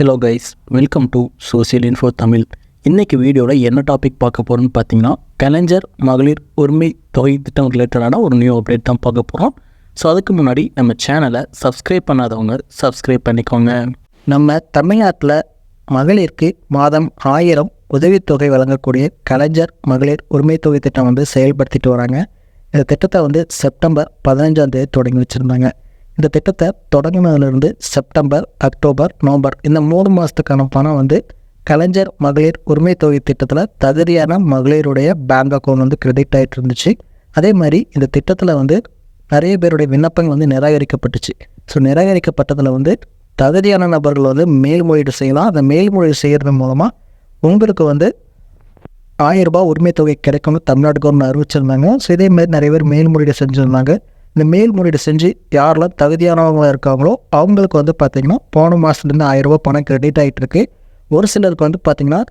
Hello guys, welcome to social info Tamil. இன்றைக்கி வீடியோவில் என்ன டாபிக் பார்க்க போகிறோம்னு பார்த்தீங்கன்னா, கலைஞர் மகளிர் உரிமை தொகை திட்டம் ரிலேட்டடான ஒரு நியூ அப்டேட் தான் பார்க்க போகிறோம். ஸோ அதுக்கு முன்னாடி நம்ம சேனலை சப்ஸ்கிரைப் பண்ணாதவங்க சப்ஸ்கிரைப் பண்ணிக்கோங்க. நம்ம தமிழ்நாட்டில் மகளிருக்கு மாதம் 1000 உதவித்தொகை வழங்கக்கூடிய கலைஞர் மகளிர் உரிமை தொகை திட்டம் செயல்படுத்திட்டு வராங்க. இந்த திட்டத்தை செப்டம்பர் 15 தொடங்கி வச்சுருந்தாங்க. இந்த திட்டத்தை தொடங்கினதுலேருந்து செப்டம்பர், அக்டோபர், நவம்பர் இந்த 3 மாதத்துக்கான பணம் கலைஞர் மகளிர் உரிமை தொகை திட்டத்தில் தகுதியான மகளிருடைய பேங்க் அக்கௌண்ட் கிரெடிட் ஆகிட்டு இருந்துச்சு. அதே மாதிரி இந்த திட்டத்தில் நிறைய பேருடைய விண்ணப்பங்கள் நிராகரிக்கப்பட்டுச்சு. ஸோ நிராகரிக்கப்பட்டதில் தகுதியான நபர்கள் மேல்முறையீடு செய்யலாம். அந்த மேல்முறையீடு செய்கிறது மூலமாக உங்களுக்கு 1000 ரூபாய் உரிமை தொகை கிடைக்கும்னு தமிழ்நாடு கவர்மெண்ட் அறிவிச்சிருந்தாங்க. ஸோ இதே மாதிரி நிறைய பேர் மேல்முறையீடு செஞ்சுருந்தாங்க. இந்த மேல்முறையீடு செஞ்சு யாரெல்லாம் தகுதியானவங்களாக இருக்காங்களோ அவங்களுக்கு பார்த்திங்கன்னா போன மாதத்துலேருந்து 1000 ரூபா பணம் கிரெடிட் ஆகிட்டு இருக்குது. ஒரு சிலருக்கு பார்த்திங்கன்னா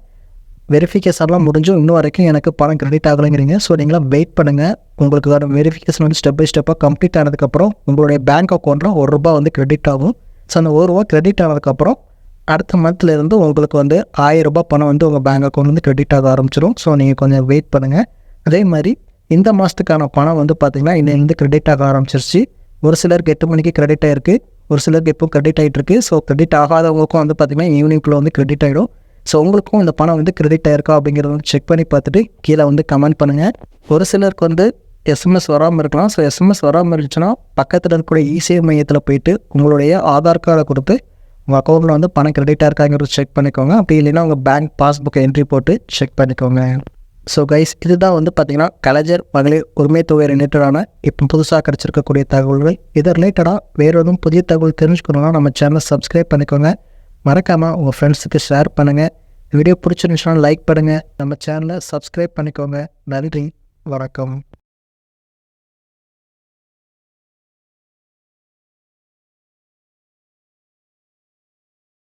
வெரிஃபிகேஷன்லாம் முடிஞ்சும் இன்னும் வரைக்கும் எனக்கு பணம் கிரெடிட் ஆகலைங்கிறீங்க. ஸோ நீங்களாம் வெயிட் பண்ணுங்கள். உங்களுக்கு வெரிஃபிகேஷன் ஸ்டெப் பை ஸ்டெப்பாக கம்ப்ளீட் ஆனதுக்கப்புறம் உங்களுடைய பேங்க் அக்கௌண்ட்டில் ₹1 கிரெடிட் ஆகும். ஸோ அந்த ₹1 கிரெடிட் ஆனதுக்கப்புறம் அடுத்த மந்த்லேருந்து உங்களுக்கு 1000 ரூபாய் பணம் உங்கள் பேங்க் அக்கௌண்ட் கிரெடிட் ஆக ஆரம்பிச்சிடும். ஸோ நீங்கள் கொஞ்சம் வெயிட் பண்ணுங்கள். அதே மாதிரி இந்த மாதத்துக்கான பணம் பார்த்திங்கன்னா இன்னிலேருந்து கிரெடிட் ஆக ஆரம்பிச்சிருச்சு. ஒரு சிலருக்கு 8 மணிக்கு கிரெடிட் ஆகிருக்கு, ஒரு சிலருக்கு இப்போ கிரெடிட் ஆகிட்டுருக்கு. ஸோ கிரெடிட் ஆகாதவங்களுக்கும் பார்த்திங்கன்னா ஈவினிங்குள்ளே கிரெடிட் ஆகிடும். ஸோ உங்களுக்கும் இந்த பணம் கிரெடிட் ஆகிருக்கா அப்படிங்கிறத செக் பண்ணி பார்த்துட்டு கீழே கமெண்ட் பண்ணுங்கள். ஒரு சிலருக்கு எஸ்எம்எஸ் வராமல் இருக்கலாம். ஸோ எஸ்எம்எஸ் வராமல் இருந்துச்சுன்னா பக்கத்தில் இருக்கக்கூடிய இசேவை மையத்தில் போயிட்டு உங்களுடைய ஆதார் கார்டை கொடுத்து உங்கள் அக்கௌண்ட்டில் பணம் கிரெடிட் ஆகிருக்காங்கிறத செக் பண்ணிக்கோங்க. அப்படி இல்லைன்னா உங்கள் பேங்க் பாஸ்புக்கை என்ட்ரி போட்டு செக் பண்ணிக்கோங்க. ஸோ கைஸ், இதுதான் பார்த்திங்கன்னா கலைஞர் மகளிர் உரிமை தொகை ரிலேட்டடான இப்போ புதுசாக கிடச்சிருக்கக்கூடிய தகவல்கள். இதை ரிலேட்டடாக வேறு எதுவும் புதிய தகவல் தெரிஞ்சுக்கணுன்னா நம்ம சேனலை சப்ஸ்கிரைப் பண்ணிக்கோங்க. மறக்காமல் உங்கள் ஃப்ரெண்ட்ஸுக்கு ஷேர் பண்ணுங்கள். வீடியோ பிடிச்சிருந்துச்சுன்னா லைக் பண்ணுங்கள். நம்ம சேனலை சப்ஸ்கிரைப் பண்ணிக்கோங்க. நன்றி, வணக்கம்.